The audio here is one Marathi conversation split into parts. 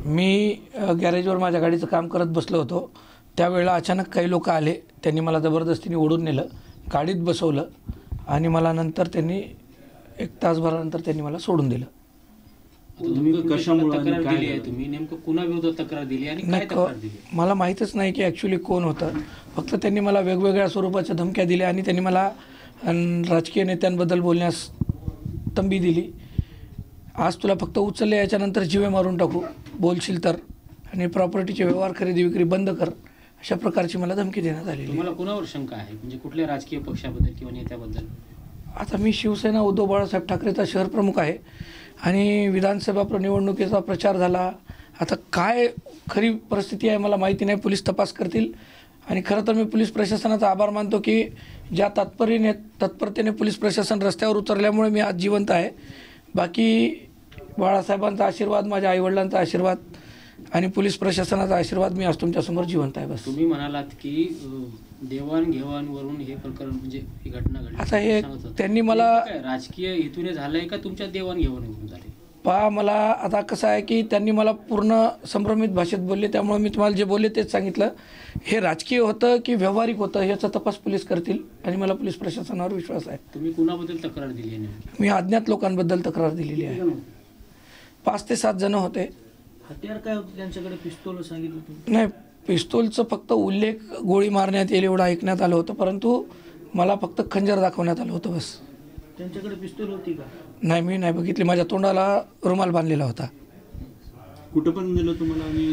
मी गॅरेजवर माझ्या गाडीचं काम करत बसलो होतो, त्यावेळेला अचानक काही लोक आले. त्यांनी मला जबरदस्तीने ओढून नेलं, गाडीत बसवलं आणि मला नंतर त्यांनी 1 तासभरानंतर त्यांनी मला सोडून दिलं. तुम्ही कशामुळे तक्रार दिली आहे? तुम्ही नेमकं कुणाविरोधात तक्रार दिली आणि काय तक्रार दिली? मला माहीतच नाही की ॲक्च्युली कोण होतं. फक्त त्यांनी मला वेगवेगळ्या स्वरूपाच्या धमक्या दिल्या आणि त्यांनी मला राजकीय नेत्यांबद्दल बोलण्यास तंबी दिली. आज तुला फक्त उचलले, याच्यानंतर जीवे मारून टाकू बोलशील तर, आणि प्रॉपर्टीचे व्यवहार खरेदी विक्री बंद कर, अशा प्रकारची मला धमकी देण्यात आली. तुम्हाला कुणावर शंका आहे, म्हणजे कुठल्या राजकीय पक्षाबद्दल किंवा नेत्याबद्दल? आता मी शिवसेना उद्धव बाळासाहेब ठाकरेचा शहर प्रमुख आहे आणि विधानसभा निवडणुकीचा प्रचार झाला. आता काय खरी परिस्थिती आहे मला माहिती नाही, पोलीस तपास करतील. आणि खरं तर मी पोलीस प्रशासनाचा आभार मानतो की ज्या तत्परतेने पोलीस प्रशासन रस्त्यावर उतरल्यामुळे मी आज जिवंत आहे. बाकी बाळासाहेबांचा आशीर्वाद, माझ्या आईवडिलांचा आशीर्वाद आणि पोलीस प्रशासनाचा आशीर्वाद, मी आज तुमच्यासमोर जिवंत आहे. बस. तुम्ही म्हणालात की देवाणघेवाणवरून हे प्रकरण, म्हणजे ही घटना घडली. आता हे त्यांनी मला राजकीय हेतूने झालंय का तुमच्या देवाणघेवाणीवरून झाले? मला आता कसं आहे की त्यांनी मला पूर्ण संभ्रमित भाषेत बोलले, त्यामुळे मी तुम्हाला जे बोलले तेच सांगितलं. हे राजकीय होतं की व्यावहारिक होतं याचा तपास पोलीस करतील आणि मला पोलीस प्रशासनावर विश्वास आहे. तुम्ही कुणाबद्दल तक्रार दिली आहे? मी अज्ञात लोकांबद्दल तक्रार दिलेली आहे. 5 ते 7 जण होते. हत्यार काय होते त्यांच्याकडे? पिस्तूल सांगितलं? नाही, पिस्तूलचं फक्त उल्लेख गोळी मारण्यात येईल एवढं ऐकण्यात आलं होतं, परंतु मला फक्त खंजर दाखवण्यात आलं होतं. बस. त्यांच्याकडे पिस्तूल होती का? नाही, मी नाही बघितली. माझ्या तोंडाला रुमाल बांधलेला होता. कुठं पण नेलं तुम्हाला? आणि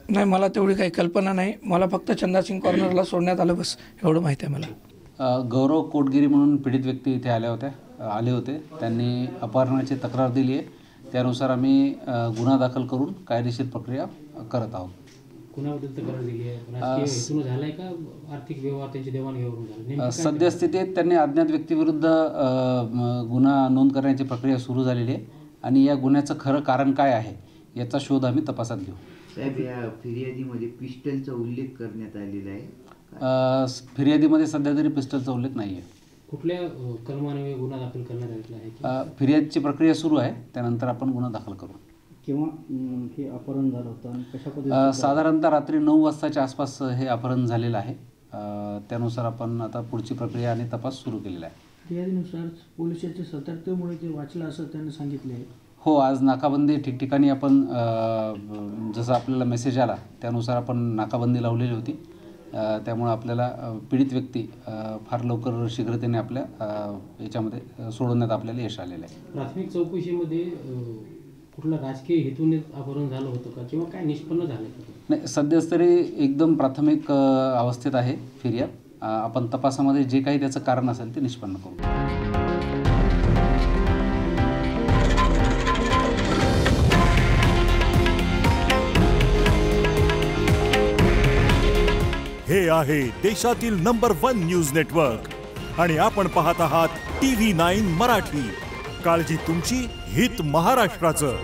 नाही, मला तेवढी काही कल्पना नाही. मला फक्त चंदासिंग कॉर्नरला सोडण्यात आलं, बस एवढं माहिती आहे मला. गौरव कोटगिरी म्हणून पीडित व्यक्ती इथे आले होते. त्यांनी अपहरणाची तक्रार दिली आहे. त्यानुसार आम्ही गुन्हा दाखल करून कायदेशीर प्रक्रिया करत आहोत. कुणाबद्दल तक्रार दिली आहे? राजकीय हेतून झालाय का आर्थिक व्यवहार त्यांची देवाणघेवाण झाली? सद्यस्थितीत त्यांनी अज्ञात व्यक्तीविरुद्ध गुन्हा नोंद करण्याची प्रक्रिया सुरू झालेली आहे आणि या गुन्ह्याचं खरं कारण काय आहे याचा शोध आम्ही तपासात घेऊ. साहेब, या फिर्यादीमध्ये पिस्टलचा उल्लेख करण्यात आलेला आहे? फिर्यादीमध्ये सध्या तरी पिस्टलचा उल्लेख नाही आहे. कुठल्या कलमाने गुन्हा दाखल करण्यात आलेला आहे? फिर्यादीची प्रक्रिया सुरू आहे, त्यानंतर आपण गुन्हा दाखल करू. किंवा हे अपहरण झालं होतं आणि कशा पद्धतीने? साधारणतः रात्री 9 वाजताच्या आसपास हे अपहरण झालेलं आहे. त्यानुसार आपण आता पुढची प्रक्रिया आणि तपास सुरू केलेला आहे. फिर्यादीनुसार पोलिसांच्या सतर्कतेमुळे ते वाचलं असं त्यांनी सांगितले आहे. हो, आज नाकाबंदी ठिकठिकाणी आपण जसं आपल्याला मेसेज आला त्यानुसार आपण नाकाबंदी लावलेली होती. त्यामुळे आपल्याला पीडित व्यक्ती फार लवकर शीघ्रतेने आपल्या याच्यामध्ये सोडवण्यात आपल्याला यश आलेलं आहे. प्राथमिक चौकशीमध्ये कुठलं राजकीय हेतूने अपहरण झालं होतं का किंवा काय निष्पन्न झालं का? नाही, सध्याच तरी एकदम प्राथमिक अवस्थेत आहे फिर्याद. आपण तपासामध्ये जे काही त्याचं कारण असेल ते निष्पन्न करू. हे आहे देशातील नंबर 1 न्यूज नेटवर्क आणि आपण पाहत आहात TV9 मराठी. काळजी तुमची, हित महाराष्ट्राचं.